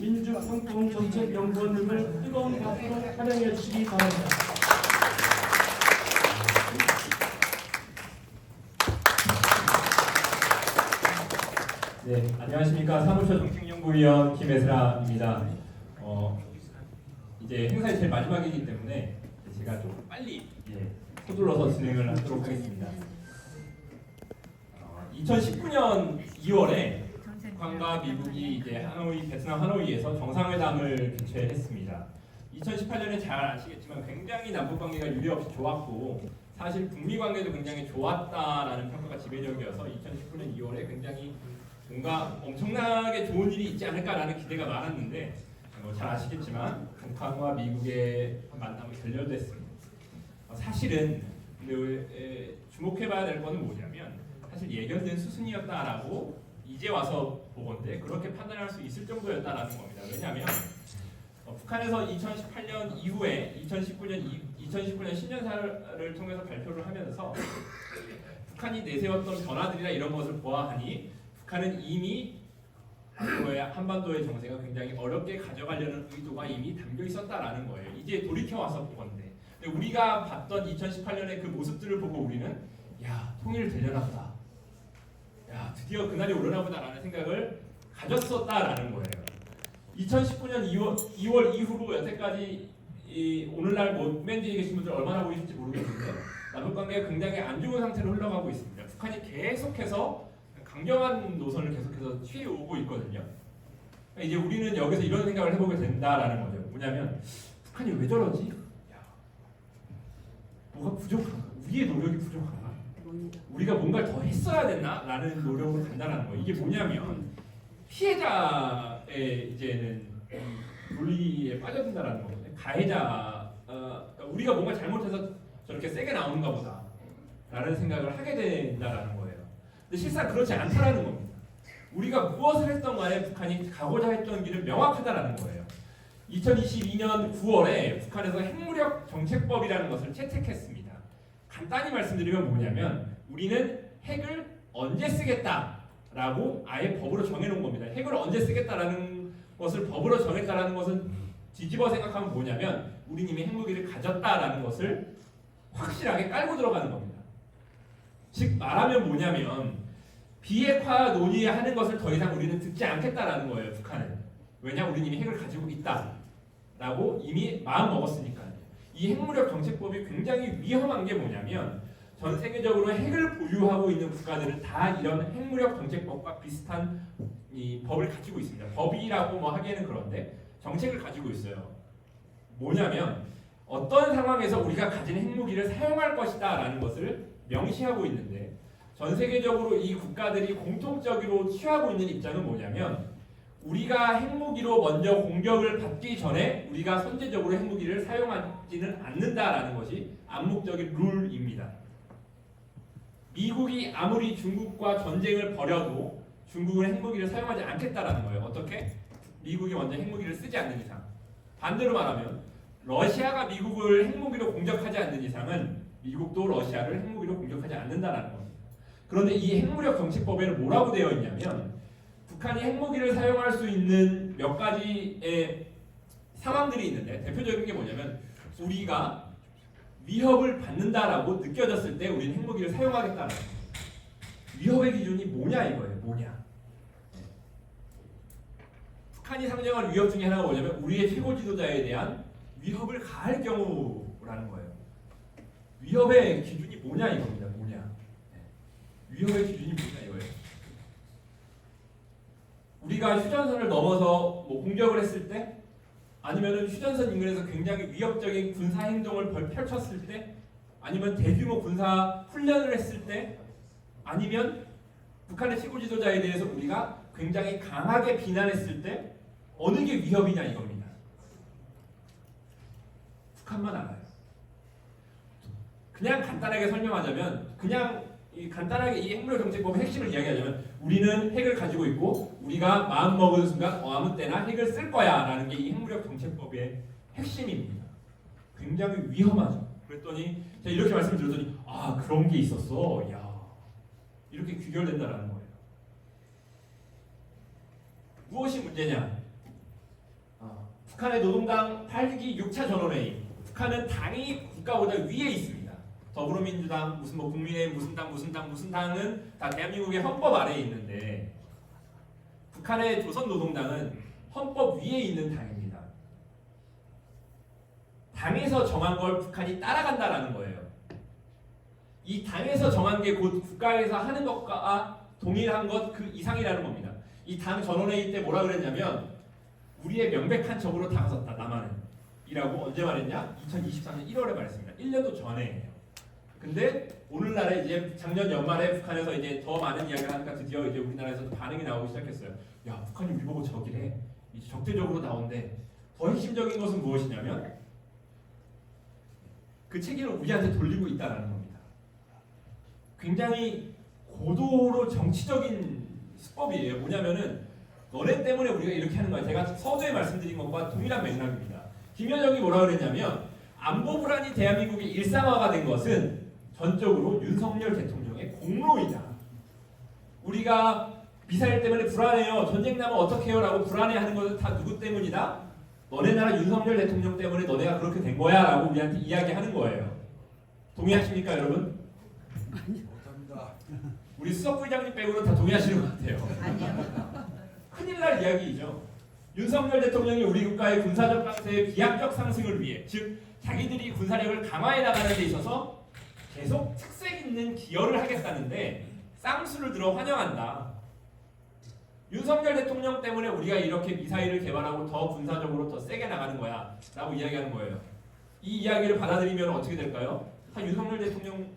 민주상품정책연구원님을 뜨거운 박수로 환영해 주시기 바랍니다. 네, 안녕하십니까. 사무처 정책연구위원 김혜슬아입니다. 이제 행사의 제일 마지막이기 때문에 제가 좀 빨리 서둘러서 진행을 하도록 하겠습니다. 2019년 2월에 북한과 미국이 이제 베트남 하노이에서 정상회담을 개최했습니다. 2018년에 잘 아시겠지만 굉장히 남북 관계가 유례 없이 좋았고 사실 북미 관계도 굉장히 좋았다라는 평가가 지배적이어서 2019년 2월에 굉장히 뭔가 엄청나게 좋은 일이 있지 않을까라는 기대가 많았는데 잘 아시겠지만 북한과 미국의 만남이 결렬됐습니다. 사실은 주목해봐야 될 것은 뭐냐면 사실 예견된 수순이었다라고 이제 와서 보건데 그렇게 판단할 수 있을 정도였다라는 겁니다. 왜냐하면 북한에서 2018년 이후에 2019년 신년사를 통해서 발표를 하면서 북한이 내세웠던 변화들이나 이런 것을 보아하니 북한은 이미 한반도의 정세가 굉장히 어렵게 가져가려는 의도가 이미 담겨 있었다라는 거예요. 이제 돌이켜 와서 보건데 우리가 봤던 2018년의 그 모습들을 보고 우리는 야 통일 되려나 보다. 야 드디어 그날이 오려나 보다라는 생각을 가졌었다라는 거예요. 2019년 2월 이후로 여태까지 오늘날 맨 뒤에 계신 분들 얼마나 보이실지 모르겠는데 남북 관계가 굉장히 안 좋은 상태로 흘러가고 있습니다. 북한이 계속해서 강경한 노선을 계속해서 취해오고 있거든요. 이제 우리는 여기서 이런 생각을 해보게 된다라는 거죠. 뭐냐면 북한이 왜 저러지? 야, 뭐가 부족한가? 우리의 노력이 부족한가? 우리가 뭔가를 더 했어야 됐나? 라는 노력을 간다는 거예요. 이게 뭐냐면 피해자의 이제는 논리에 빠져든다라는 거거든요. 가해자, 우리가 뭔가 잘못해서 저렇게 세게 나오는가 보다 라는 생각을 하게 된다라는 거예요. 근데 실상 그렇지 않다라는 겁니다. 우리가 무엇을 했던 간에 북한이 가고자 했던 길은 명확하다라는 거예요. 2022년 9월에 북한에서 핵무력 정책법이라는 것을 채택했습니다. 간단히 말씀드리면 뭐냐면 우리는 핵을 언제 쓰겠다라고 아예 법으로 정해놓은 겁니다. 핵을 언제 쓰겠다라는 것을 법으로 정했다라는 것은 뒤집어 생각하면 뭐냐면 우리는 이미 핵무기를 가졌다라는 것을 확실하게 깔고 들어가는 겁니다. 즉 말하면 뭐냐면 비핵화 논의하는 것을 더 이상 우리는 듣지 않겠다라는 거예요. 북한은. 왜냐? 우리는 이미 핵을 가지고 있다라고 이미 마음 먹었으니까요. 이 핵무력 정책법이 굉장히 위험한 게 뭐냐면 전 세계적으로 핵을 보유하고 있는 국가들은 다 이런 핵무력 정책법과 비슷한 이 법을 가지고 있습니다. 법이라고 뭐 하기에는 그런데 정책을 가지고 있어요. 뭐냐면 어떤 상황에서 우리가 가진 핵무기를 사용할 것이다라는 것을 명시하고 있는데 전 세계적으로 이 국가들이 공통적으로 취하고 있는 입장은 뭐냐면 우리가 핵무기로 먼저 공격을 받기 전에 우리가 선제적으로 핵무기를 사용하지는 않는다라는 것이 암묵적인 룰입니다. 미국이 아무리 중국과 전쟁을 벌여도 중국은 핵무기를 사용하지 않겠다라는 거예요. 어떻게? 미국이 먼저 핵무기를 쓰지 않는 이상. 반대로 말하면 러시아가 미국을 핵무기로 공격하지 않는 이상은 미국도 러시아를 핵무기로 공격하지 않는다라는 겁니다. 그런데 이 핵무력 정책법에는 뭐라고 되어 있냐면 북한이 핵무기를 사용할 수 있는 몇 가지의 상황들이 있는데 대표적인 게 뭐냐면 우리가 위협을 받는다라고 느껴졌을 때 우리는 핵무기를 사용하겠다는 거예요. 위협의 기준이 뭐냐 이거예요. 뭐냐. 북한이 상정한 위협 중에 하나가 뭐냐면 우리의 최고 지도자에 대한 위협을 가할 경우라는 거예요. 위협의 기준이 뭐냐 이겁니다. 뭐냐. 위협의 기준이 뭐냐 이거예요. 우리가 휴전선을 넘어서 뭐 공격을 했을 때 아니면은 휴전선 인근에서 굉장히 위협적인 군사 행동을 펼쳤을 때 아니면 대규모 군사 훈련을 했을 때 아니면 북한의 최고 지도자에 대해서 우리가 굉장히 강하게 비난했을 때 어느 게 위협이냐 이겁니다. 북한만 알아요. 그냥 간단하게 설명하자면 그냥 간단하게 이 핵무력 정책법의 핵심을 이야기하자면 우리는 핵을 가지고 있고 우리가 마음먹은 순간 아무 때나 핵을 쓸 거야 라는 게 이 핵무력 정책법의 핵심입니다. 굉장히 위험하죠. 그랬더니 제가 이렇게 말씀을 드렸더니 아 그런 게 있었어. 야 이렇게 귀결된다라는 거예요. 무엇이 문제냐? 북한의 노동당 8기 6차 전원회의. 북한은 당이 국가보다 위에 있습니다. 더불어민주당, 무슨 뭐 국민의힘 무슨 당은 다 대한민국의 헌법 아래에 있는데 북한의 조선노동당은 헌법 위에 있는 당입니다. 당에서 정한 걸 북한이 따라간다라는 거예요. 이 당에서 정한 게 곧 국가에서 하는 것과 동일한 것 그 이상이라는 겁니다. 이 당 전원회의 때 뭐라 그랬냐면 우리의 명백한 적으로 다가섰다 남한은 이라고 언제 말했냐? 2023년 1월에 말했습니다. 1년도 전에. 근데 오늘날에 이제 작년 연말에 북한에서 이제 더 많은 이야기를 하니까 드디어 이제 우리나라에서도 반응이 나오기 시작했어요. 야, 북한이 우리 보고 적이래. 이제 적대적으로 나온대. 더 핵심적인 것은 무엇이냐면 그 책임을 우리한테 돌리고 있다는 겁니다. 굉장히 고도로 정치적인 수법이에요. 뭐냐면은 너네 때문에 우리가 이렇게 하는 거야. 제가 서두에 말씀드린 것과 동일한 맥락입니다. 김여정이 뭐라 그랬냐면 안보 불안이 대한민국의 일상화가 된 것은 전적으로 윤석열 대통령의 공로이다. 우리가 미사일 때문에 불안해요. 전쟁 나면 어떡해요? 라고 불안해하는 것은 다 누구 때문이다? 너네 나라 윤석열 대통령 때문에 너네가 그렇게 된 거야 라고 우리한테 이야기하는 거예요. 동의하십니까 여러분? 못합니다. 우리 수석부의장님 빼고는 다 동의하시는 것 같아요. 아니요. 큰일 날 이야기이죠. 윤석열 대통령이 우리 국가의 군사적 강세의 비약적 상승을 위해 즉 자기들이 군사력을 강화해 나가는 데 있어서 계속 특색 있는 기여를 하겠다는데 쌍수를 들어 환영한다. 윤석열 대통령 때문에 우리가 이렇게 미사일을 개발하고 더 군사적으로 더 세게 나가는 거야 라고 이야기하는 거예요. 이 이야기를 받아들이면 어떻게 될까요? 다 윤석열 대통령을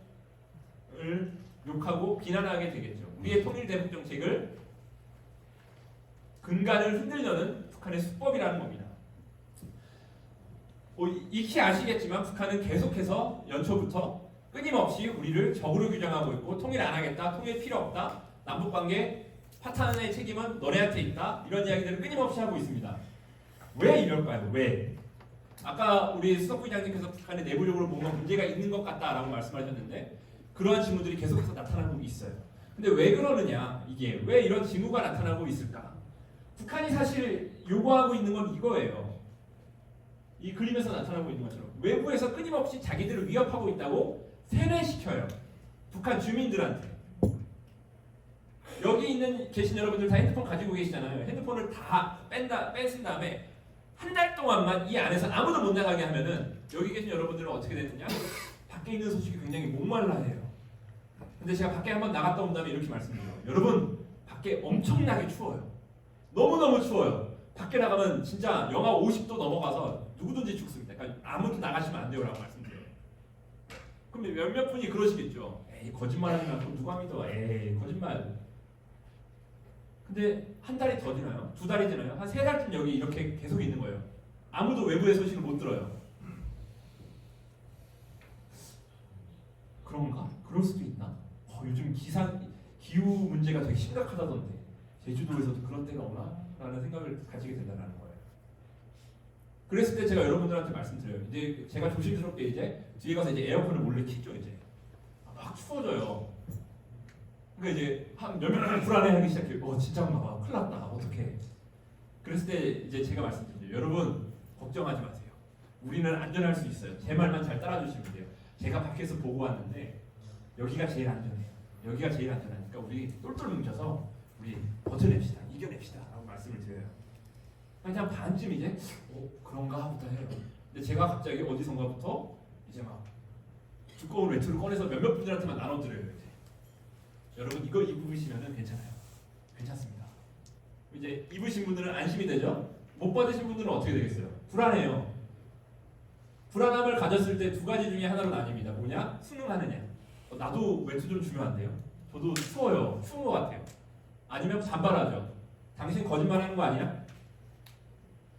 욕하고 비난하게 되겠죠. 우리의 통일 대북 정책을 근간을 흔들려는 북한의 수법이라는 겁니다. 익히 아시겠지만 북한은 계속해서 연초부터 끊임없이 우리를 적으로 규정하고 있고 통일 안 하겠다, 통일 필요 없다, 남북관계 파탄의 책임은 너네한테 있다 이런 이야기들을 끊임없이 하고 있습니다. 왜 이럴까요? 왜? 아까 우리 수석부의장님께서 북한에 내부적으로 뭔가 문제가 있는 것 같다라고 말씀하셨는데 그러한 징후들이 계속해서 나타나고 있어요. 근데 왜 그러느냐? 이게 왜 이런 징후가 나타나고 있을까? 북한이 사실 요구하고 있는 건 이거예요. 이 그림에서 나타나고 있는 것처럼 외부에서 끊임없이 자기들을 위협하고 있다고 세뇌시켜요. 북한 주민들한테. 여기 계신 여러분들 다 핸드폰 가지고 계시잖아요. 핸드폰을 다 뺀 다음에 한 달 동안만 이 안에서 아무도 못 나가게 하면은 여기 계신 여러분들은 어떻게 되느냐? 밖에 있는 소식이 굉장히 목말라해요. 근데 제가 밖에 한번 나갔다 온 다음에 이렇게 말씀드려요. 여러분 밖에 엄청나게 추워요. 너무너무 추워요. 밖에 나가면 진짜 영하 50도 넘어가서 누구든지 죽습니다. 그러니까 아무도 나가시면 안 돼요 라고 말씀드려요. 그럼 몇몇 분이 그러시겠죠. 에이 거짓말하지 말고 누가 믿어. 에이 거짓말. 근데 한 달이 더 지나요? 두 달이 지나요? 한 세 달쯤 여기 이렇게 계속 있는 거예요. 아무도 외부의 소식을 못 들어요. 그런가? 그럴 수도 있나? 요즘 기후 문제가 되게 심각하다던데 제주도에서도 그런 때가 오나? 라는 생각을 가지게 된다는 거예요. 그랬을 때 제가 여러분들한테 말씀드려요. 이제 제가 조심스럽게 이제 뒤에 가서 이제 에어컨을 몰래 켜죠. 이제 막 추워져요. 그러니까 이제 한 몇 명 불안해하기 시작해요. 진짜 막 큰일 났다. 어떡해. 그랬을 때 이제 제가 말씀드려요. 여러분 걱정하지 마세요. 우리는 안전할 수 있어요. 제 말만 잘 따라주시면 돼요. 제가 밖에서 보고 왔는데 여기가 제일 안전해요. 여기가 제일 안전하니까 우리 똘똘 뭉쳐서 우리 버텨냅시다. 이겨냅시다. 라고 말씀을 드려요. 그냥 반쯤 이제 그런가 하부터 해요. 근데 제가 갑자기 어디선가부터 이제 막 두꺼운 외투를 꺼내서 몇몇 분들한테만 나눠드려요. 이제. 여러분 이거 입으시면 괜찮아요. 괜찮습니다. 이제 입으신 분들은 안심이 되죠? 못 받으신 분들은 어떻게 되겠어요? 불안해요. 불안함을 가졌을 때 두 가지 중에 하나로 나뉩니다. 뭐냐? 순응하느냐. 나도 외투 좀 주면 안 돼요? 저도 추워요. 추운 것 같아요. 아니면 반발하죠. 당신 거짓말하는 거 아니야?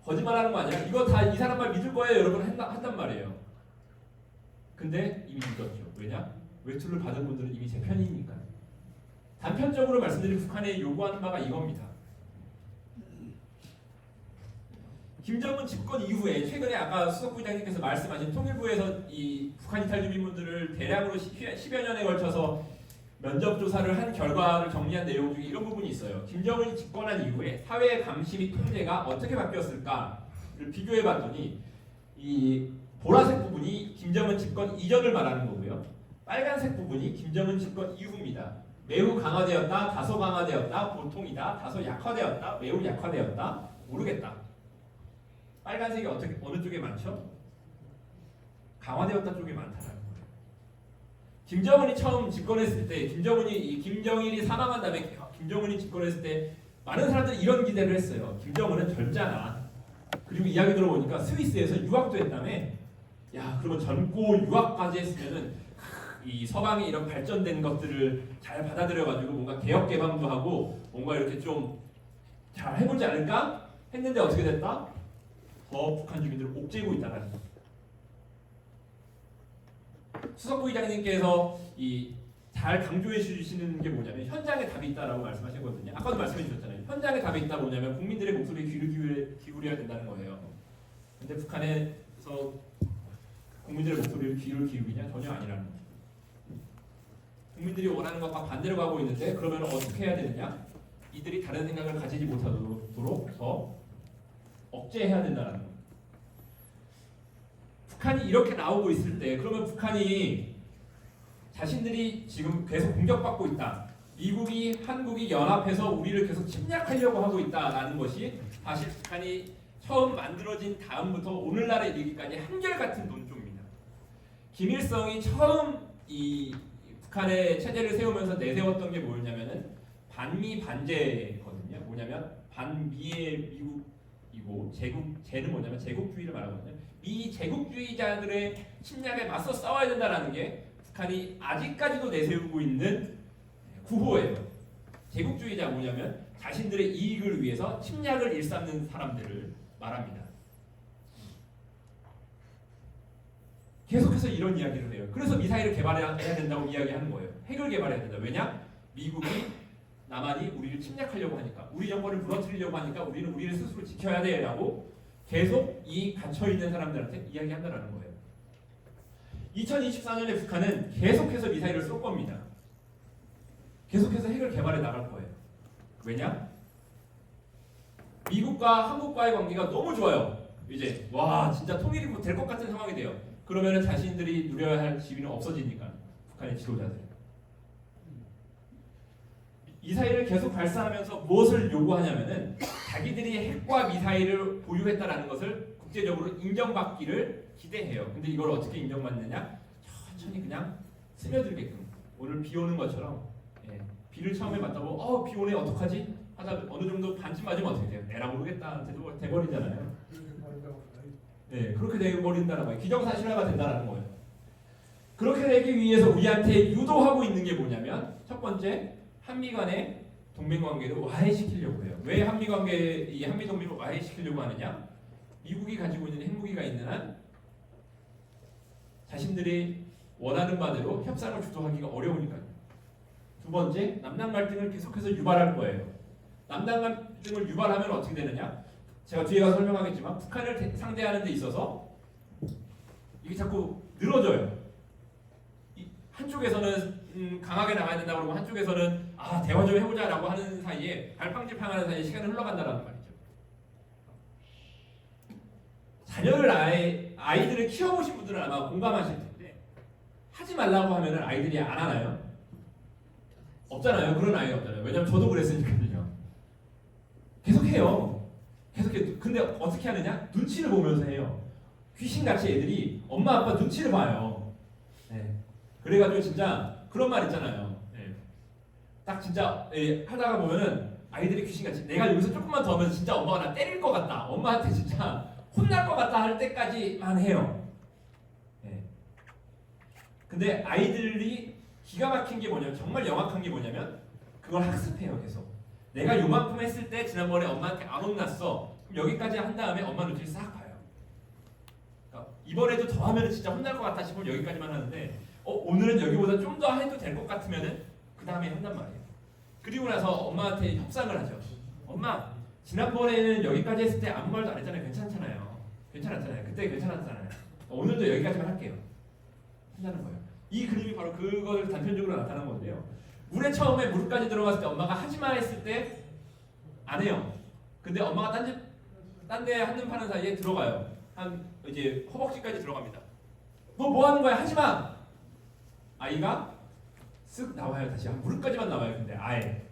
거짓말하는 거 아니야? 이거 다 이 사람 말 믿을 거예요. 여러분 한단 말이에요. 근데 이미 믿었죠. 왜냐? 외투를 받은 분들은 이미 제 편이니까요. 단편적으로 말씀드린 북한이 요구하는 바가 이겁니다. 김정은 집권 이후에 최근에 아까 수석부의장님께서 말씀하신 통일부에서 이 북한 이탈 주민분들을 대량으로 10여 년에 걸쳐서 면접 조사를 한 결과를 정리한 내용 중에 이런 부분이 있어요. 김정은이 집권한 이후에 사회의 감시 및 통제가 어떻게 바뀌었을까? 비교해봤더니 이 보라색 부분이 김정은 집권 이전을 말하는 거고요. 빨간색 부분이 김정은 집권 이후입니다. 매우 강화되었다, 다소 강화되었다, 보통이다, 다소 약화되었다, 매우 약화되었다, 모르겠다. 빨간색이 어느 쪽에 많죠? 강화되었다 쪽에 많다는 거예요. 김정은이 처음 집권했을 때, 김정일이 사망한 다음에 김정은이 집권했을 때 많은 사람들이 이런 기대를 했어요. 김정은은 젊잖아. 그리고 이야기 들어보니까 스위스에서 유학도 했다며. 야, 그러면 젊고 유학까지 했으면은 이 서방이 이런 발전된 것들을 잘 받아들여가지고 뭔가 개혁 개방도 하고 뭔가 이렇게 좀 잘 해보지 않을까 했는데 어떻게 됐다? 더 북한 주민들을 옥죄고 있다는 거. 수석 부의장님께서 잘 강조해 주시는 게 뭐냐면 현장에 답이 있다라고 말씀하시거든요. 아까도 말씀해 주셨잖아요. 현장에 답이 있다 뭐냐면 국민들의 목소리에 귀를 기울여야 된다는 거예요. 근데 북한에서 국민들의 목소리를 귀를 기울이냐? 전혀 아니라는 거죠. 국민들이 원하는 것과 반대로 가고 있는데 그러면 어떻게 해야 되느냐? 이들이 다른 생각을 가지지 못하도록 더 억제해야 된다는 거예요. 북한이 이렇게 나오고 있을 때 그러면 북한이 자신들이 지금 계속 공격받고 있다. 미국이 한국이 연합해서 우리를 계속 침략하려고 하고 있다라는 것이 사실 북한이 처음 만들어진 다음부터 오늘날에 이르기까지 한결같은 논조입니다. 김일성이 처음 이 북한의 체제를 세우면서 내세웠던 게 뭐였냐면은 반미 반제거든요. 뭐냐면 반미의 미국이고 제는 뭐냐면 제국주의를 말하거든요. 미 제국주의자들의 침략에 맞서 싸워야 된다라는 게 북한이 아직까지도 내세우고 있는 구호예요. 제국주의자 뭐냐면 자신들의 이익을 위해서 침략을 일삼는 사람들을 말합니다. 계속해서 이런 이야기를 해요. 그래서 미사일을 개발해야 된다고 이야기하는 거예요. 핵을 개발해야 된다. 왜냐? 미국이 남한이 우리를 침략하려고 하니까, 우리 정권을 무너뜨리려고 하니까 우리는 우리를 스스로 지켜야 돼라고 계속 이 갇혀있는 사람들한테 이야기한다는 거예요. 2024년에 북한은 계속해서 미사일을 쏠 겁니다. 계속해서 핵을 개발해 나갈 거예요. 왜냐? 미국과 한국과의 관계가 너무 좋아요. 이제 와 진짜 통일이 될 것 같은 상황이 돼요. 그러면 자신들이 누려야 할 지위는 없어지니까 북한의 지도자들. 미사일을 계속 발사하면서 무엇을 요구하냐면은 자기들이 핵과 미사일을 보유했다라는 것을 국제적으로 인정받기를 기대해요. 근데 이걸 어떻게 인정받느냐? 천천히 그냥 스며들게끔. 오늘 비 오는 것처럼 비를 처음에 맞다고 비 오네 어떡하지? 하다 어느 정도 반쯤 맞으면 어떻게 돼요? 에라 모르겠다 돼버리잖아요. 네, 그렇게 돼버린다는 거예요. 기정사실화가 된다는 거예요. 그렇게 되기 위해서 우리한테 유도하고 있는 게 뭐냐면 첫 번째 한미 간의 동맹관계를 와해시키려고 해요. 왜 한미 동맹을 와해시키려고 하느냐? 미국이 가지고 있는 핵무기가 있는 한 자신들이 원하는 바대로 협상을 주도하기가 어려우니까요. 두 번째, 남남 갈등을 계속해서 유발할 거예요. 남남 갈등을 유발하면 어떻게 되느냐? 제가 뒤에 가서 설명하겠지만 북한을 상대하는 데 있어서 이게 자꾸 늘어져요. 한쪽에서는 강하게 나가야 된다고 그러고 한쪽에서는 대화 좀 해보자라고 하는 사이에 갈팡질팡하는 사이에 시간이 흘러간다는 말이죠. 아이들을 키워보신 분들은 아마 공감하실 텐데 하지 말라고 하면은 아이들이 안 하나요? 없잖아요. 그런 아이가 없잖아요. 왜냐면 저도 그랬으니까요. 계속해요. 계속해. 근데 어떻게 하느냐? 눈치를 보면서 해요. 귀신같이 애들이 엄마 아빠 눈치를 봐요. 네. 그래가지고 진짜 그런 말 있잖아요. 네. 딱 진짜 하다가 보면은 아이들이 귀신같이 내가 여기서 조금만 더 하면 진짜 엄마가 나 때릴 것 같다. 엄마한테 진짜 혼날 것 같다 할 때까지만 해요. 네. 근데 아이들이 기가 막힌 게 뭐냐면 정말 영악한 게 뭐냐면 그걸 학습해요. 계속. 내가 요만큼 했을 때 지난번에 엄마한테 안 혼났어. 그럼 여기까지 한 다음에 엄마 눈치를 싹 봐요. 그러니까 이번에도 더 하면 진짜 혼날 것 같다 싶으면 여기까지만 하는데 오늘은 여기보다 좀 더 해도 될 것 같으면은 그 다음에 한단 말이에요. 그리고 나서 엄마한테 협상을 하죠. 엄마 지난번에는 여기까지 했을 때 아무 말도 안 했잖아요. 괜찮잖아요. 괜찮았잖아요. 그때 괜찮았잖아요. 오늘도 여기까지만 할게요. 한다는 거예요. 이 그림이 바로 그걸 단편적으로 나타난 건데요. 물에 처음에 무릎까지 들어갔을 때 엄마가 하지마 했을 때 안 해요. 근데 엄마가 딴 데 한눈 파는 사이에 들어가요. 한 이제 허벅지까지 들어갑니다. 너 뭐 하는 거야? 하지 마. 아이가 쓱 나와요. 다시 한 무릎까지만 나와요. 근데 아예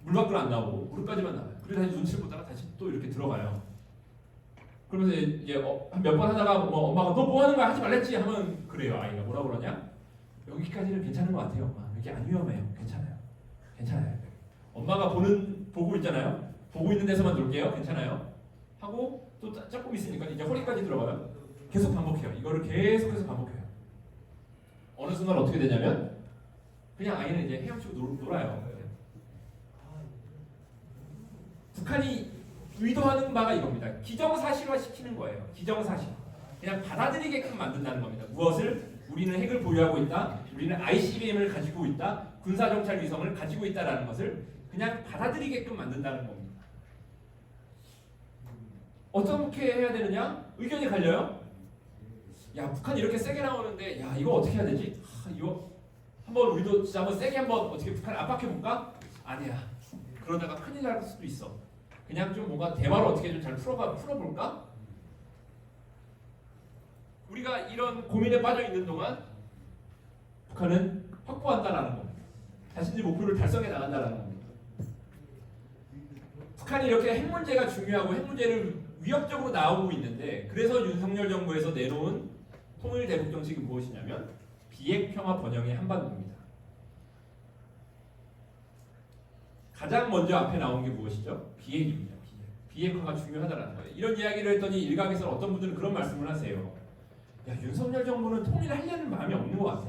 물 밖으로 안 나오고 무릎까지만 나와요. 그리고 다시 눈치를 보다가 다시 또 이렇게 들어가요. 그러면서 이제 한 몇 번 하다가 뭐 엄마가 너 뭐 하는 거야? 하지 말랬지 하면 그래요. 아이가 뭐라 그러냐? 여기까지는 괜찮은 것 같아요. 이게 안 위험해요. 괜찮아요. 엄마가 보고 있잖아요. 보고 있는 데서만 놀게요. 괜찮아요. 하고 또 조금 있으니까 이제 허리까지 들어가요. 계속 반복해요. 이거를 계속해서 반복해요. 어느 순간 어떻게 되냐면 그냥 아이는 이제 헤엄치고 놀아요. 북한이 의도하는 바가 이겁니다. 기정사실화 시키는 거예요. 기정사실. 그냥 받아들이게끔 만든다는 겁니다. 무엇을? 우리는 핵을 보유하고 있다. 우리는 ICBM을 가지고 있다. 군사정찰 위성을 가지고 있다라는 것을 그냥 받아들이게끔 만든다는 겁니다. 어떻게 해야 되느냐? 의견이 갈려요. 야, 북한이 이렇게 세게 나오는데 야, 이거 어떻게 해야 되지? 이거 한번 우리도 진짜 한번 세게 한번 어떻게 북한을 압박해볼까? 아니야. 그러다가 큰일 날 수도 있어. 그냥 좀 뭔가 대화로 어떻게 좀 잘 풀어볼까? 우리가 이런 고민에 빠져 있는 동안 북한은 확보한다라는 겁니다. 자신의 목표를 달성해 나간다라는 겁니다. 북한이 이렇게 핵 문제가 중요하고 핵 문제를 위협적으로 나오고 있는데 그래서 윤석열 정부에서 내놓은 통일 대북 정책이 무엇이냐면 비핵 평화 번영의 한반도입니다. 가장 먼저 앞에 나온 게 무엇이죠? 비핵입니다. 비핵화가 중요하다는 거예요. 이런 이야기를 했더니 일각에서 어떤 분들은 그런 말씀을 하세요. 야, 윤석열 정부는 통일하려는 마음이 없는 것 같아.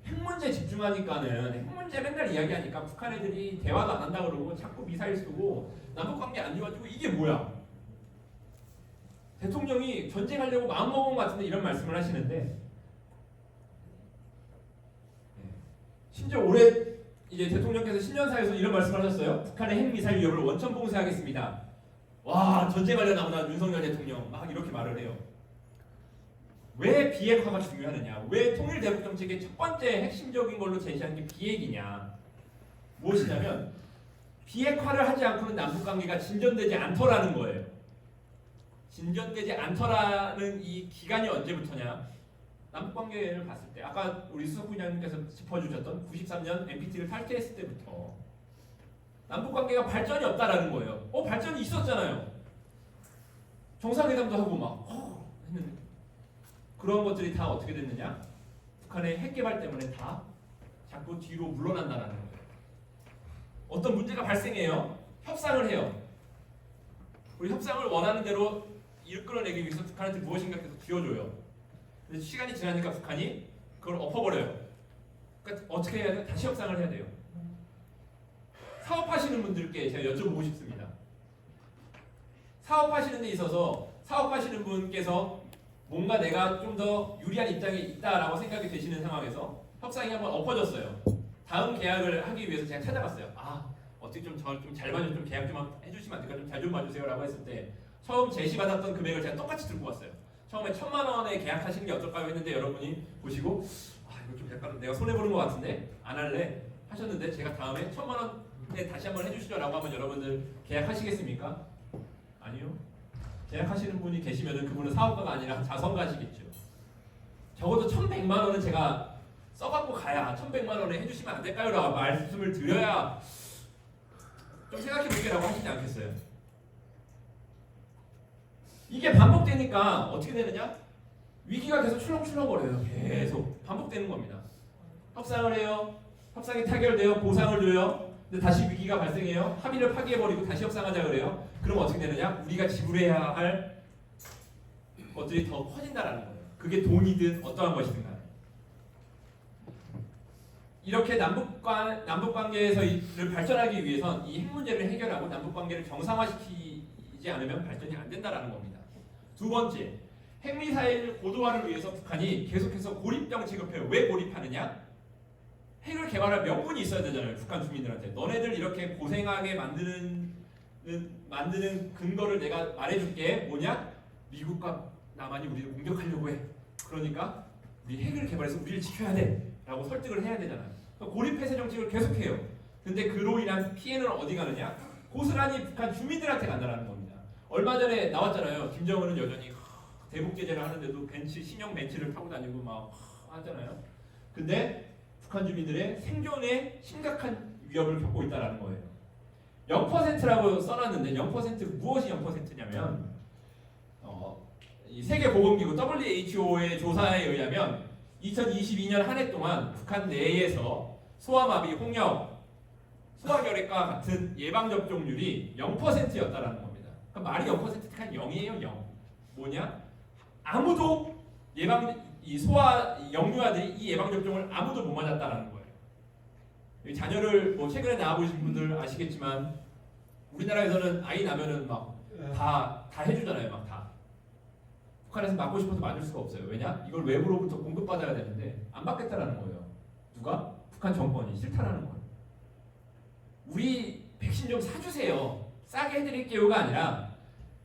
핵 문제 집중하니까는 핵 문제 맨날 이야기하니까 북한 애들이 대화도 안 한다 그러고 자꾸 미사일 쏘고 남북 관계 안 좋아지고 이게 뭐야? 대통령이 전쟁하려고 마음먹은 것 같은데 이런 말씀을 하시는데 심지어 올해 이제 대통령께서 신년사에서 이런 말씀을 하셨어요. 북한의 핵미사일 위협을 원천 봉쇄하겠습니다. 와, 전쟁하려 나오나 윤석열 대통령 막 이렇게 말을 해요. 왜 비핵화가 중요하느냐? 왜 통일 대북 정책의 첫 번째 핵심적인 걸로 제시한 게 비핵이냐? 무엇이냐면 비핵화를 하지 않고는 남북 관계가 진전되지 않더라는 거예요. 진전되지 않더라는 이 기간이 언제부터냐? 남북 관계를 봤을 때 아까 우리 수석 부장님께서 짚어주셨던 93년 NPT를 탈퇴했을 때부터 남북 관계가 발전이 없다라는 거예요. 발전이 있었잖아요. 정상회담도 하고 막 했는데 그런 것들이 다 어떻게 됐느냐? 북한의 핵 개발 때문에 다 자꾸 뒤로 물러난다는 거예요. 어떤 문제가 발생해요. 협상을 해요. 우리 협상을 원하는 대로 이끌어내기 위해서 북한한테 무엇인가 계속 쥐어줘요. 근데 시간이 지나니까 북한이 그걸 엎어버려요. 그러니까 어떻게 해야 돼요? 다시 협상을 해야 돼요. 사업하시는 분들께 제가 여쭤보고 싶습니다. 사업하시는 데 있어서 사업하시는 분께서 뭔가 내가 좀 더 유리한 입장에 있다라고 생각이 되시는 상황에서 협상이 한번 엎어졌어요. 다음 계약을 하기 위해서 제가 찾아갔어요. 어떻게 좀 잘 봐줘, 좀 계약 좀 해주시면 안 될까? 좀 잘 좀 봐주세요라고 했을 때 처음 제시받았던 금액을 제가 똑같이 들고 왔어요. 처음에 1,000만 원에 계약하시는 게 어떨까요? 했는데 여러분이 보시고 이거 좀 약간 내가 손해 보는 것 같은데 안 할래 하셨는데 제가 다음에 1,000만 원에 다시 한번 해주시죠라고 하면 여러분들 계약하시겠습니까? 아니요. 계약하시는 분이 계시면은 그분은 사업가가 아니라 자선가시겠죠. 적어도 1,100만 원은 제가 써갖고 가야 1,100만 원에 해주시면 안 될까요? 라고 말씀을 드려야 좀 생각해보게라고 하시지 않겠어요? 이게 반복되니까 어떻게 되느냐? 위기가 계속 출렁출렁거려요. 계속 반복되는 겁니다. 협상을 해요. 협상이 타결돼요. 보상을 줘요. 근데 다시 위기가 발생해요. 합의를 파기해버리고 다시 협상하자 그래요. 그럼 어떻게 되느냐? 우리가 지불해야 할 것들이 더 커진다라는 거예요. 그게 돈이든 어떠한 것이든 간에. 이렇게 남북관계에서를 발전하기 위해선 이 핵 문제를 해결하고 남북관계를 정상화시키지 않으면 발전이 안 된다라는 겁니다. 두 번째, 핵미사일 고도화를 위해서 북한이 계속해서 고립 정책을 펴요. 왜 고립하느냐? 핵을 개발할 명분이 있어야 되잖아요. 북한 주민들한테. 너네들 이렇게 고생하게 만드는 근거를 내가 말해줄게. 뭐냐? 미국과 남한이 우리를 공격하려고 해. 그러니까 우리 핵을 개발해서 우리를 지켜야 돼. 라고 설득을 해야 되잖아요. 그러니까 고립폐쇄 정책을 계속해요. 근데 그로 인한 피해는 어디 가느냐? 고스란히 북한 주민들한테 간다는 겁니다. 얼마 전에 나왔잖아요. 김정은은 여전히 대북 제재를 하는데도 신형 벤츠를 타고 다니고 막 하잖아요. 근데 북한 주민들의 생존에 심각한 위협을 겪고 있다는 거예요. 0%라고 써놨는데 0% 무엇이 0%냐면 이 세계보건기구 WHO의 조사에 의하면 2022년 한 해 동안 북한 내에서 소아마비, 홍역, 소아결핵과 같은 예방접종률이 0%였다라는 겁니다. 그러니까 말이 0%가 0이에요, 0. 뭐냐? 아무도 이 소아 영유아들이 이 예방접종을 아무도 못 맞았다라는 거예요. 자녀를 뭐 최근에 낳아보신 분들 아시겠지만 우리나라에서는 아이 나면은 막 다 해주잖아요, 막 다. 북한에서 맞고 싶어서 맞을 수가 없어요. 왜냐? 이걸 외부로부터 공급받아야 되는데 안 받겠다라는 거예요. 누가? 북한 정권이 싫다라는 거예요. 우리 백신 좀 사주세요. 싸게 해드릴게요가 아니라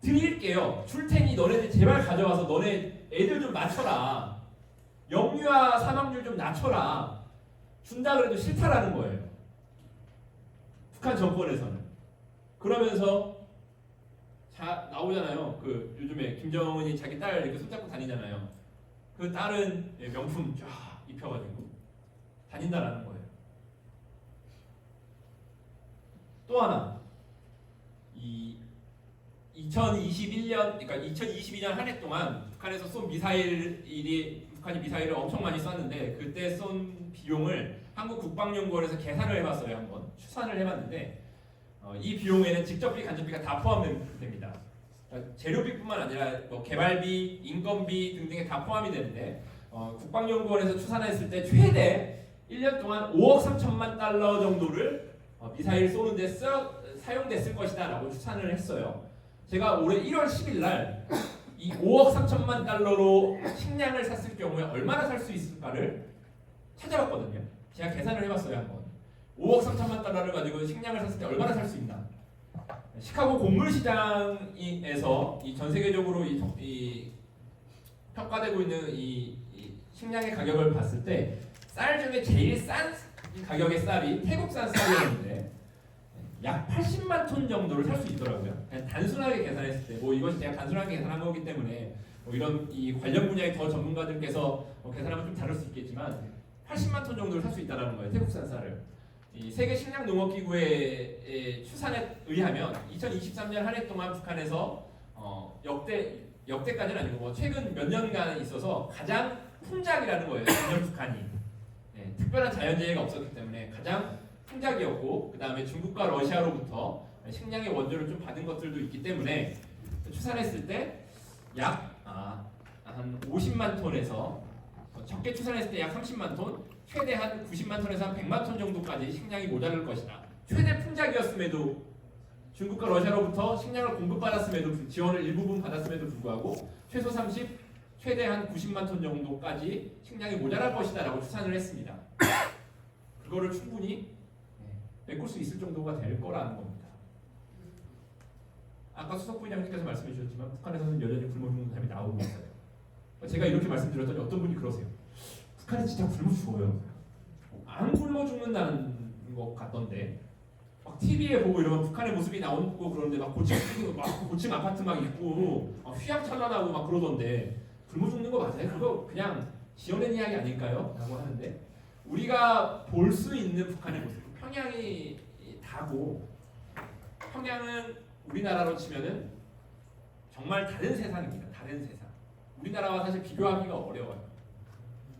드릴게요. 줄 테니 너네들 제발 가져와서 너네 애들 좀 맞춰라. 영유아 사망률 좀 낮춰라. 준다 그래도 싫다라는 거예요. 북한 정권에서는. 그러면서 나오잖아요. 그 요즘에 김정은이 자기 딸 이렇게 손잡고 다니잖아요. 그 딸은 명품 쫙 입혀가지고 다닌다라는 거예요. 또 하나, 이 2021년, 그러니까 2022년 한 해 동안 북한에서 쏜 북한이 미사일을 엄청 많이 쐈는데 그때 쏜 비용을 한국 국방연구원에서 계산을 해봤어요. 한번 추산을 해봤는데 이 비용에는 직접비, 간접비가 다 포함됩니다. 그러니까 재료비뿐만 아니라 뭐 개발비, 인건비 등등에 다 포함이 되는데 국방연구원에서 추산했을 때 최대 1년 동안 5억 3천만 달러 정도를 미사일 쏘는 데 사용됐을 것이다 라고 추산을 했어요. 제가 올해 1월 10일 날 이 5억 3천만 달러로 식량을 샀을 경우에 얼마나 살 수 있을까를 찾아봤거든요. 제가 계산을 해봤어요. 한번 5억 3천만 달러를 가지고 식량을 샀을 때 얼마나 살 수 있나. 시카고 곡물 시장에서 이 전 세계적으로 이 평가되고 있는 이 식량의 가격을 봤을 때 쌀 중에 제일 싼 가격의 쌀이 태국산 쌀이었는데 약 80만 톤 정도를 살 수 있더라고요. 그냥 단순하게 계산했을 때, 뭐 이것이 제가 단순하게 계산한 거기 때문에 뭐 이런 이 관련 분야의 더 전문가들께서 계산하면 좀 다를 수 있겠지만 80만 톤 정도를 살 수 있다는 거예요. 태국산 쌀을. 이 세계 식량 농업 기구의 추산에 의하면 2023년 한 해 동안 북한에서 역대까지는 아니고 뭐 최근 몇 년간 있어서 가장 풍작이라는 거예요. 작년 북한이. 특별한 자연재해가 없었기 때문에 가장 풍작이었고 그 다음에 중국과 러시아로부터 식량의 원조를 좀 받은 것들도 있기 때문에 추산했을 때 약 한 50만 톤에서 적게 추산했을 때 약 30만 톤, 최대 한 90만 톤에서 한 100만 톤 정도까지 식량이 모자랄 것이다. 최대 풍작이었음에도 중국과 러시아로부터 식량을 공급받았음에도 지원을 일부분 받았음에도 불구하고 최소 30, 최대 한 90만 톤 정도까지 식량이 모자랄 것이다 라고 추산을 했습니다. 그거를 충분히 메꿀 수 있을 정도가 될 거라는 겁니다. 아까 수석부의장님께서 말씀해 주셨지만 북한에서는 여전히 굶어 죽는 사람이 나오고 있어요. 제가 이렇게 말씀드렸더니 어떤 분이 그러세요. 북한에 진짜 굶어 죽어요. 안 굶어 죽는다는 것 같던데 막 TV에 보고 이러면 북한의 모습이 나오고 그러는데 막 고층 아파트 막 있고 휘황찬란하고 막 그러던데 굶어 죽는 거 맞아요? 그거 그냥 지어낸 이야기 아닐까요? 라고 하는데 우리가 볼 수 있는 북한의 모습, 평양이 다고 평양은 우리나라로 치면은 정말 다른 세상입니다. 다른 세상. 우리나라와 사실 비교하기가 어려워요.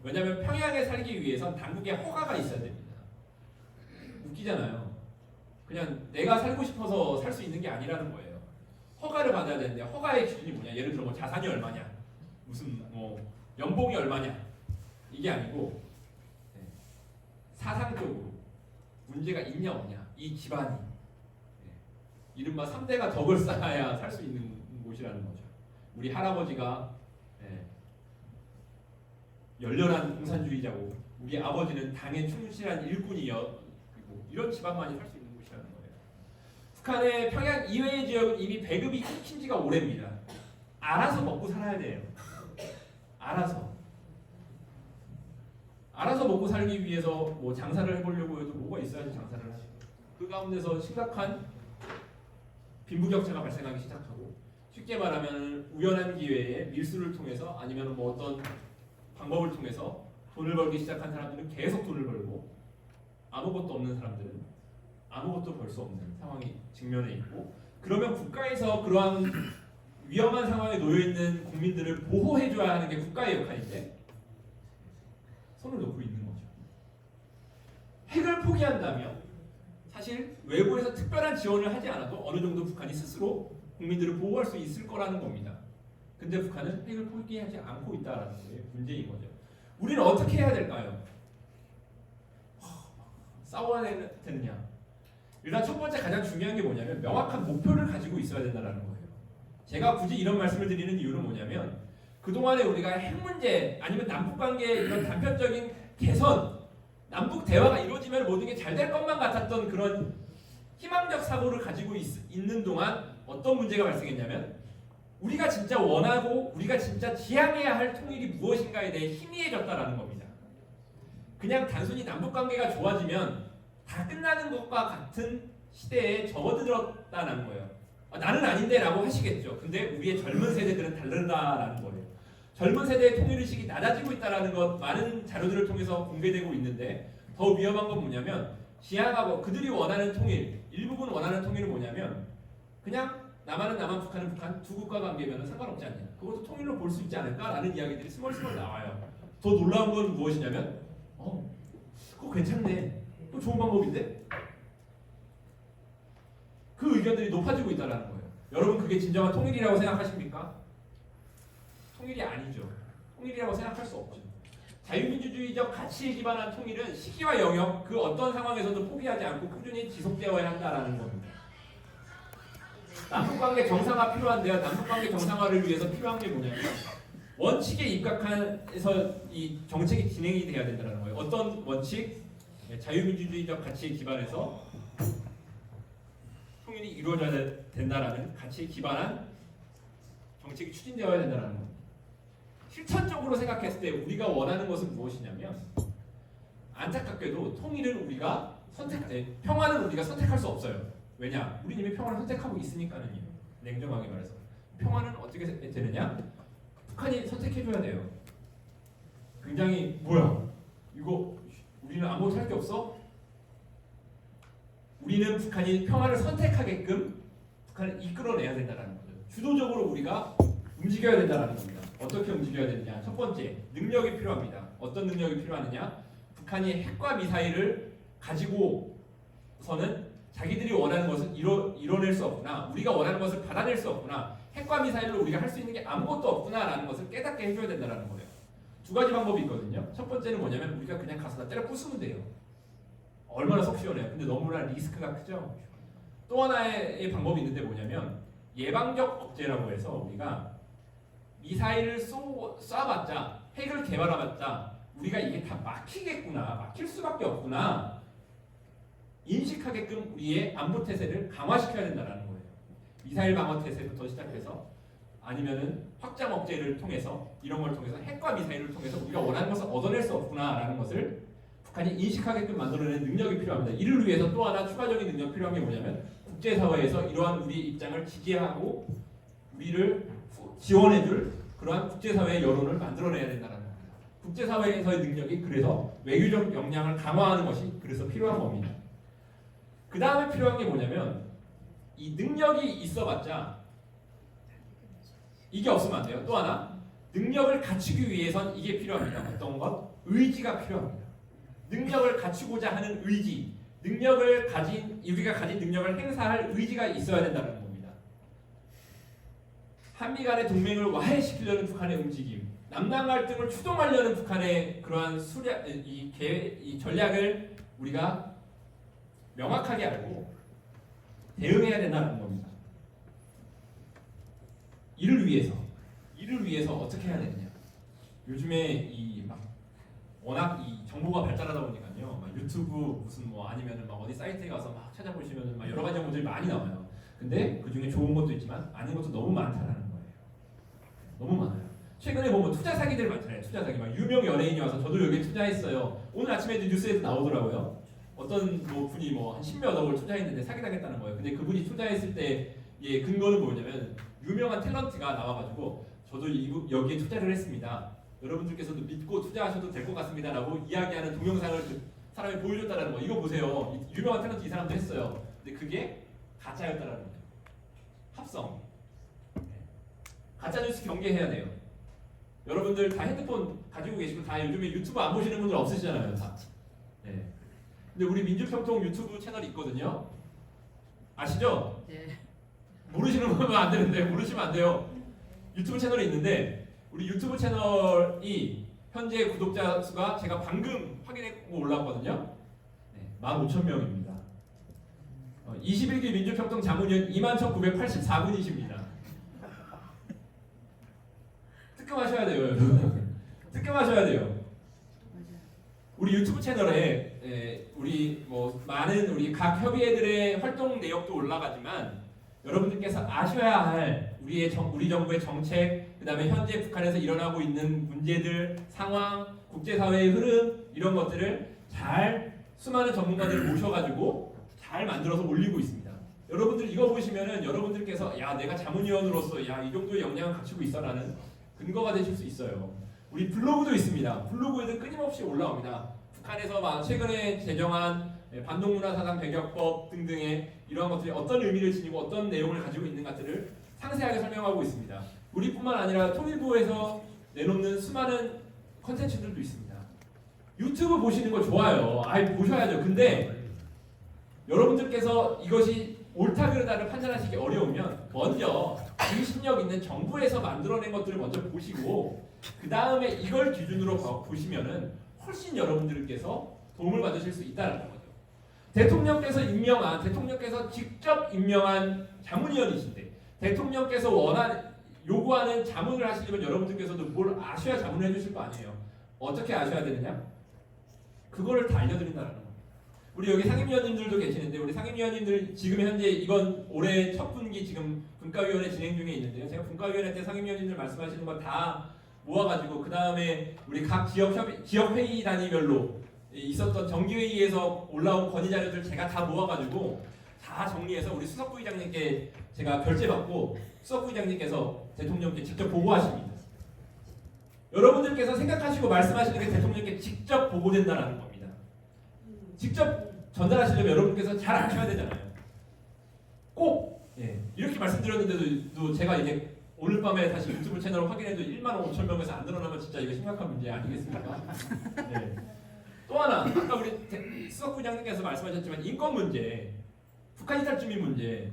왜냐하면 평양에 살기 위해선 당국의 허가가 있어야 됩니다. 웃기잖아요. 그냥 내가 살고 싶어서 살 수 있는 게 아니라는 거예요. 허가를 받아야 되는데 허가의 기준이 뭐냐? 예를 들어 뭐 자산이 얼마냐, 무슨 뭐 연봉이 얼마냐 이게 아니고 사상적으로 문제가 있냐 없냐 이 집안이 이른바 3대가 덕을 쌓아야 살 수 있는 곳이라는 거죠. 우리 할아버지가 열렬한 공산주의자고 우리 아버지는 당에 충실한 일꾼이요. 그리고 이런 집안만이 살 수 있는 곳이라는 거예요. 북한의 평양 이외의 지역은 이미 배급이 끊긴 지가 오래입니다. 알아서 먹고 살아야 돼요. 알아서 먹고 살기 위해서 뭐 장사를 해보려고 해도 뭐가 있어야지 장사를 하시고 그 가운데서 심각한 빈부격차가 발생하기 시작하고 쉽게 말하면 우연한 기회에 밀수를 통해서 아니면 뭐 어떤 방법을 통해서 돈을 벌기 시작한 사람들은 계속 돈을 벌고 아무것도 없는 사람들은 아무것도 벌 수 없는 상황이 직면해 있고 그러면 국가에서 그러한 위험한 상황에 놓여 있는 국민들을 보호해줘야 하는 게 국가의 역할인데 손을 놓고 있는 거죠. 핵을 포기한다면 사실 외부에서 특별한 지원을 하지 않아도 어느 정도 북한이 스스로 국민들을 보호할 수 있을 거라는 겁니다. 근데 북한은 핵을 포기하지 않고 있다는 게 문제인 거죠. 우리는 어떻게 해야 될까요? 싸워야 되느냐? 일단 첫 번째 가장 중요한 게 뭐냐면 명확한 목표를 가지고 있어야 된다는 거예요. 제가 굳이 이런 말씀을 드리는 이유는 뭐냐면 그동안에 우리가 핵 문제 아니면 남북관계의 이런 단편적인 개선 남북 대화가 이루어지면 모든 게 잘 될 것만 같았던 그런 희망적 사고를 가지고 있는 동안 어떤 문제가 발생했냐면 우리가 진짜 원하고 우리가 진짜 지향해야 할 통일이 무엇인가에 대해 희미해졌다라는 겁니다. 그냥 단순히 남북관계가 좋아지면 다 끝나는 것과 같은 시대에 접어들었다는 거예요. 나는 아닌데 라고 하시겠죠. 근데 우리의 젊은 세대들은 다르다라는 거예요. 젊은 세대의 통일의식이 낮아지고 있다는 것 많은 자료들을 통해서 공개되고 있는데 더 위험한 건 뭐냐면 지향하고 그들이 원하는 통일 일부분 원하는 통일은 뭐냐면 그냥 남한은 남한 북한은 북한 두 국가 관계면 상관없지 않냐 그것도 통일로 볼 수 있지 않을까라는 이야기들이 스멀스멀 나와요. 더 놀라운 건 무엇이냐면 그거 괜찮네 그거 좋은 방법인데 그 의견들이 높아지고 있다는 거예요. 여러분 그게 진정한 통일이라고 생각하십니까? 통일이 아니죠. 통일이라고 생각할 수 없죠. 자유민주주의적 가치에 기반한 통일은 시기와 영역 그 어떤 상황에서도 포기하지 않고 꾸준히 지속되어야 한다는 겁니다. 남북관계 정상화 필요한데요. 남북관계 정상화를 위해서 필요한 게 뭐냐면 원칙에 입각해서 이 정책이 진행이 돼야 된다는 거예요. 어떤 원칙? 자유민주주의적 가치에 기반해서 통일이 이루어져야 된다라는 가치에 기반한 정책이 추진되어야 된다는 겁니다. 실천적으로 생각했을 때 우리가 원하는 것은 무엇이냐면 안타깝게도 통일은 우리가 평화는 우리가 선택할 수 없어요. 왜냐? 우리 이미 평화를 선택하고 있으니까는요. 냉정하게 말해서 평화는 어떻게 되느냐? 북한이 선택해줘야 돼요. 굉장히 뭐야? 이거 우리는 아무것도 할 게 없어? 우리는 북한이 평화를 선택하게끔 북한을 이끌어내야 된다는 거죠. 주도적으로 우리가 움직여야 된다는 겁니다. 어떻게 움직여야 되느냐? 첫 번째, 능력이 필요합니다. 어떤 능력이 필요하느냐? 북한이 핵과 미사일을 가지고서는 자기들이 원하는 것을 이뤄낼 수 없구나. 우리가 원하는 것을 받아낼 수 없구나. 핵과 미사일로 우리가 할 수 있는 게 아무것도 없구나라는 것을 깨닫게 해줘야 된다는 거예요. 두 가지 방법이 있거든요. 첫 번째는 뭐냐면 우리가 그냥 가서 다 때려 부수면 돼요. 얼마나 속 시원해요. 근데 너무나 리스크가 크죠. 또 하나의 방법이 있는데 뭐냐면 예방적 억제라고 해서 우리가 미사일을 쏴봤자 핵을 개발해봤자 우리가 이게 다 막히겠구나 막힐 수밖에 없구나 인식하게끔 우리의 안보 태세를 강화시켜야 된다는 거예요. 미사일 방어 태세부터 시작해서 아니면은 확장 억제를 통해서 이런 걸 통해서 핵과 미사일을 통해서 우리가 원하는 것을 얻어낼 수 없구나라는 것을 북한이 인식하게끔 만들어내는 능력이 필요합니다. 이를 위해서 또 하나 추가적인 능력 필요한 게 뭐냐면 국제사회에서 이러한 우리 입장을 지지하고 우리를 지원해줄 그러한 국제사회의 여론을 만들어내야 된다는 겁니다. 국제사회에서의 능력이 그래서 외교적 역량을 강화하는 것이 그래서 필요한 겁니다. 그 다음에 필요한 게 뭐냐면 이 능력이 있어봤자 이게 없으면 안 돼요. 또 하나 능력을 갖추기 위해선 이게 필요합니다. 어떤 것? 의지가 필요합니다. 능력을 갖추고자 하는 의지, 우리가 가진 능력을 행사할 의지가 있어야 된다는 겁니다. 한미 간의 동맹을 와해시키려는 북한의 움직임, 남남 갈등을 추동하려는 북한의 그러한 이 전략을 우리가 명확하게 알고 대응해야 된다는 겁니다. 이를 위해서 어떻게 해야 되느냐? 요즘에 워낙 이 정보가 발달하다 보니까요, 막 유튜브 무슨 뭐 아니면은 막 어디 사이트에 가서 막 찾아보시면은 막 여러 가지 정보들이 많이 나와요. 근데 그 중에 좋은 것도 있지만 아닌 것도 너무 많다라는 거예요. 너무 많아요. 최근에 보면 투자 사기들 많잖아요. 투자 사기 막 유명 연예인이 와서 저도 여기 투자했어요. 오늘 아침에도 뉴스에도 나오더라고요. 어떤 뭐 분이 뭐 한 10몇 억을 투자했는데 사기당했다는 거예요. 근데 그분이 투자했을 때 예, 근거는 뭐냐면 유명한 탤런트가 나와가지고 저도 여기에 투자를 했습니다. 여러분들께서도 믿고 투자하셔도 될 것 같습니다라고 이야기하는 동영상을 그 사람이 보여줬다라는 거. 이거 보세요. 유명한 탤런트 이 사람도 했어요. 근데 그게 가짜였다라는 거예요. 합성. 가짜 뉴스 경계해야 돼요. 여러분들 다 핸드폰 가지고 계시고 다 요즘에 유튜브 안 보시는 분들 없으시잖아요. 다. 네. 근데 우리 민주평통 유튜브 채널이 있거든요. 아시죠? 네. 모르시는 분은 안 되는데 모르시면 안 돼요. 유튜브 채널이 있는데 우리 유튜브 채널이 현재 구독자 수가 제가 방금 확인했고 올라왔거든요. 네, 15,000명입니다. 21기 민주평통 자문위원 21,984분이십니다. 뜨끔하셔야 돼요, 여러분. 뜨끔하셔야 돼요. 우리 유튜브 채널에 우리 뭐 많은 우리 각 협의회들의 활동 내역도 올라가지만 여러분들께서 아셔야 할 우리 정부의 정책, 그다음에 현재 북한에서 일어나고 있는 문제들, 상황, 국제사회의 흐름 이런 것들을 잘 수많은 전문가들을 모셔가지고 잘 만들어서 올리고 있습니다. 여러분들 이거 보시면은 여러분들께서 야 내가 자문위원으로서 야 이 정도의 역량을 갖추고 있어라는 근거가 되실 수 있어요. 우리 블로그도 있습니다. 블로그에도 끊임없이 올라옵니다. 북한에서 막 최근에 제정한 반동문화사상 배격법 등등의 이러한 것들이 어떤 의미를 지니고 어떤 내용을 가지고 있는 것들을 상세하게 설명하고 있습니다. 우리뿐만 아니라 통일부에서 내놓는 수많은 컨텐츠들도 있습니다. 유튜브 보시는 거 좋아요. 보셔야죠. 근데 여러분들께서 이것이 옳다 그르다를 판단하시기 어려우면 먼저 정신력 있는 정부에서 만들어낸 것들을 먼저 보시고 그 다음에 이걸 기준으로 보시면은 훨씬 여러분들께서 도움을 받으실 수 있다는 거죠. 대통령께서 직접 임명한 자문위원이신데 대통령께서 요구하는 자문을 하시려면 여러분들께서도 뭘 아셔야 자문을 해주실 거 아니에요. 어떻게 아셔야 되느냐? 그거를 다 알려드린다는 거예요. 우리 여기 상임위원님들도 계시는데 우리 상임위원님들 지금 현재 이건 올해 첫 분기 지금 분과위원회 진행 중에 있는데요. 제가 분과위원회 때 상임위원님들 말씀하시는 거 다 모아가지고 그 다음에 우리 각 지역 회의 단위별로 있었던 정기회의에서 올라온 건의 자료들 제가 다 모아가지고 다 정리해서 우리 수석부의장님께 제가 결재받고 수석부의장님께서 대통령께 직접 보고하십니다. 여러분들께서 생각하시고 말씀하시는 게 대통령께 직접 보고된다는 겁니다. 직접 전달하시려면 여러분께서 잘 아셔야 되잖아요. 꼭 이렇게 말씀드렸는데도 제가 이제 오늘 밤에 다시 유튜브 채널을 확인해도 15,000명에서 안 늘어나면 진짜 이거 심각한 문제 아니겠습니까? 네. 또 하나 아까 우리 수석부장님께서 말씀하셨지만 인권 문제, 북한 이탈 주민 문제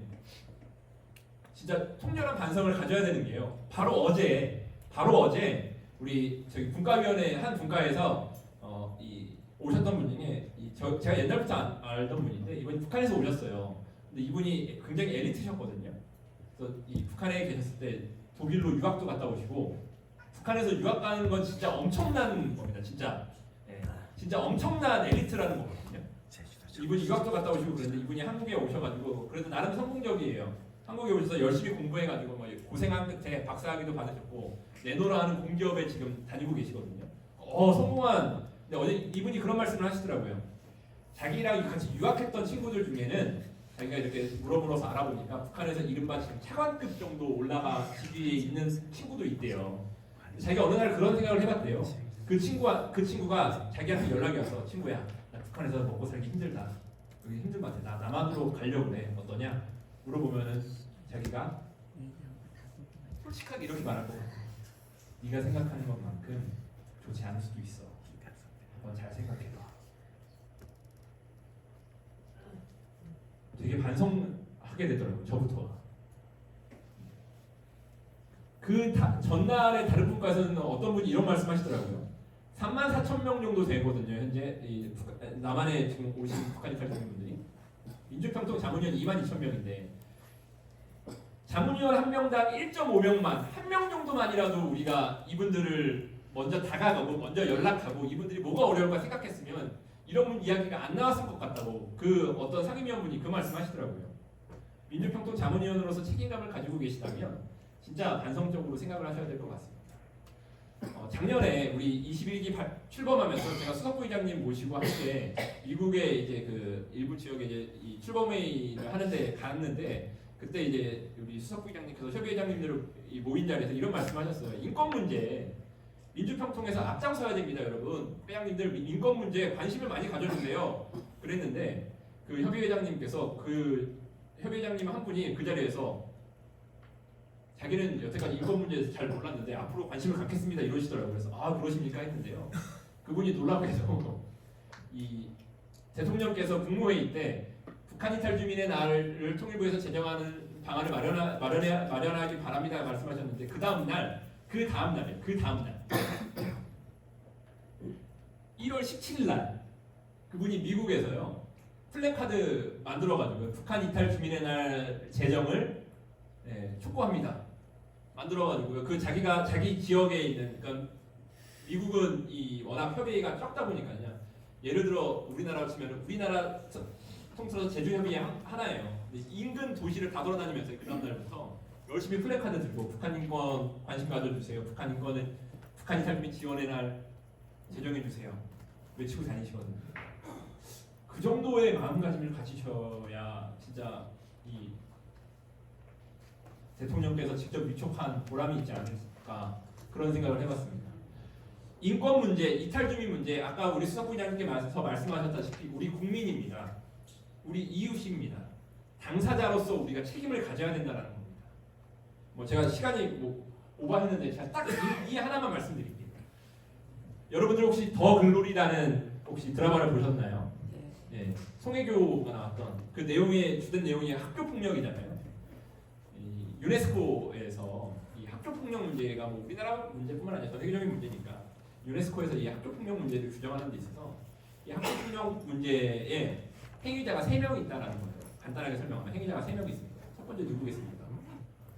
진짜 통렬한 반성을 가져야 되는 게요. 바로 어제 우리 저기 분과위원회 한 분과에서 오셨던 분 중에 제가 옛날부터 알던 분인데 이번에 북한에서 오셨어요. 근데 이분이 굉장히 엘리트셨거든요. 그래서 이 북한에 계셨을 때 독일로 유학도 갔다 오시고 북한에서 유학 가는 건 진짜 엄청난 겁니다. 진짜 엄청난 엘리트라는 거거든요. 이분이 유학도 갔다 오시고 그랬는데 이분이 한국에 오셔가지고 그래도 나름 성공적이에요. 한국에 오셔서 열심히 공부해가지고 뭐 고생한 끝에 박사학위도 받으셨고 내노라하는 공기업에 지금 다니고 계시거든요. 성공한. 근데 어제 이분이 그런 말씀을 하시더라고요. 자기랑 같이 유학했던 친구들 중에는 자기가 이렇게 물어보러서 알아보니까 북한에서 이른바 지금 차관급 정도 올라가 직위에 있는 친구도 있대요. 자기가 어느 날 그런 생각을 해봤대요. 그 친구가 자기한테 연락이 와서 친구야, 나 북한에서 먹고 살기 힘들다. 여기 힘든 것 같아. 나 남한으로 가려고 그래. 어떠냐? 물어보면은 자기가 솔직하게 이렇게 말할 것 같아. 네가 생각하는 것만큼 좋지 않을 수도 있어. 한번 잘 생각해봐. 되게 반성하게 되더라고요. 저부터. 전날에 다른 분과에서는 어떤 분이 이런 말씀하시더라고요. 34,000명 정도 되거든요. 현재 남한에 지금 오신 북한 이탈 주민분들이 민주평통 자문위원 22,000명인데 자문위원 한 명당 1.5명만 한 명 정도만이라도 우리가 이분들을 먼저 다가가고 먼저 연락하고 이분들이 뭐가 어려울까 생각했으면 이런 이야기가 안 나왔을 것 같다고 그 어떤 상임위원분이 그 말씀하시더라고요. 민주평통 자문위원으로서 책임감을 가지고 계시다면 진짜 반성적으로 생각을 하셔야 될 것 같습니다. 작년에 우리 21기 출범하면서 제가 수석부의장님 모시고 함께 미국의 이제 그 일부 지역에 이제 이 출범회의를 하는데 갔는데 그때 이제 우리 수석부장님께서 협의회장님들 모인 자리에서 이런 말씀하셨어요. 인권 문제 민주평통에서 앞장서야 됩니다, 여러분. 회장님들 인권 문제에 관심을 많이 가져주세요. 그랬는데 그 협의회장님께서 그 협의회장님 한 분이 그 자리에서 자기는 여태까지 인권 문제에서 잘 몰랐는데 앞으로 관심을 갖겠습니다 이러시더라고요. 그래서 아 그러십니까 했는데요. 그분이 놀랍게도 이 대통령께서 국무회의 때 북한 이탈 주민의 날을 통일부에서 제정하는 방안을 마련하기 바랍니다 말씀하셨는데 그 다음 날 1월 17일 날 그분이 미국에서요 플래카드 만들어가지고 북한 이탈 주민의 날 제정을 촉구합니다. 만들어가지고요. 그 자기 지역에 있는 그러니까 미국은 이 워낙 협의가 적다 보니까요. 예를 들어 우리나라로 치면 우리나라 통틀어서 제주협의회 하나예요. 인근 도시를 다 돌아다니면서 그 다음 날부터 열심히 플래카드 들고 북한 인권 관심 가져주세요. 북한 이탈 주민 지원의 날 제정해 주세요. 외치고 다니시거든요. 그 정도의 마음가짐을 가지셔야 진짜 이 대통령께서 직접 위촉한 보람이 있지 않을까 그런 생각을 해봤습니다. 인권 문제, 이탈 주민 문제 아까 우리 수석부장님께서 말씀하셨다시피 우리 국민입니다. 우리 이웃입니다. 당사자로서 우리가 책임을 가져야 된다는 겁니다. 뭐 제가 시간이 오버했는데 제가 딱 이 하나만 말씀드릴게요. 여러분들 혹시 더 글로리라는 혹시 드라마를 보셨나요? 네. 송혜교가 나왔던 그 내용의 주된 내용이 학교 폭력이잖아요. 유네스코에서 이 학교 폭력 문제가 뭐 우리나라 문제뿐만 아니라 전 세계적인 문제니까 유네스코에서 이 학교 폭력 문제를 규정하는 데 있어서 이 학교 폭력 문제에 행위자가 3명 있다라는 거예요. 간단하게 설명하면 행위자가 3명 있습니다. 첫 번째 누구겠습니까?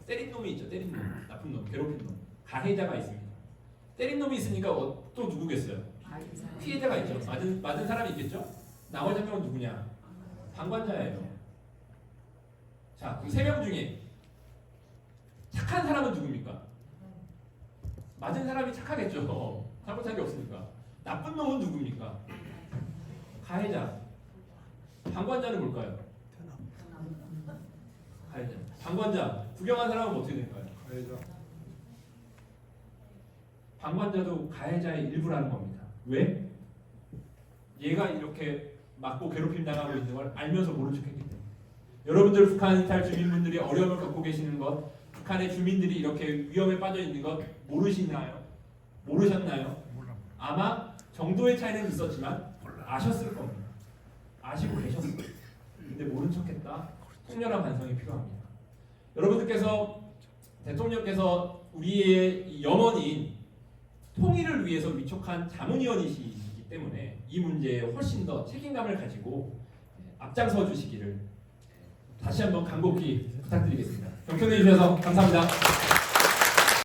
때린 놈이 있죠. 때린 놈, 나쁜 놈, 괴롭힌 놈. 가해자가 있습니다. 때린 놈이 있으니까 또 누구겠어요? 피해자가 있죠. 맞은 사람이 있겠죠. 나머지 한 명은 누구냐? 방관자예요. 자, 그럼 3명 중에 착한 사람은 누굽니까? 맞은 사람이 착하겠죠. 잘못한 게 없으니까. 나쁜 놈은 누굽니까? 가해자. 방관자는 뭘까요? 가해자. 방관자. 구경한 사람은 어떻게 될까요? 가해자. 방관자도 가해자의 일부라는 겁니다. 왜? 얘가 이렇게 맞고 괴롭힘 당하고 있는 걸 알면서 모른 척했기 때문에. 여러분들 북한 이탈 주민분들이 어려움을 겪고 계시는 것, 북한의 주민들이 이렇게 위험에 빠져 있는 것 모르시나요? 모르셨나요? 아마 정도의 차이는 있었지만 아셨을 겁니다. 아시고 계셨어요. 근데 모른 척했다. 통렬한 반성이 필요합니다. 여러분들께서 대통령께서 우리의 염원인 통일을 위해서 위촉한 자문위원이시기 때문에 이 문제에 훨씬 더 책임감을 가지고 앞장서 주시기를 다시 한번 간곡히 부탁드리겠습니다. 경청해 주셔서 감사합니다.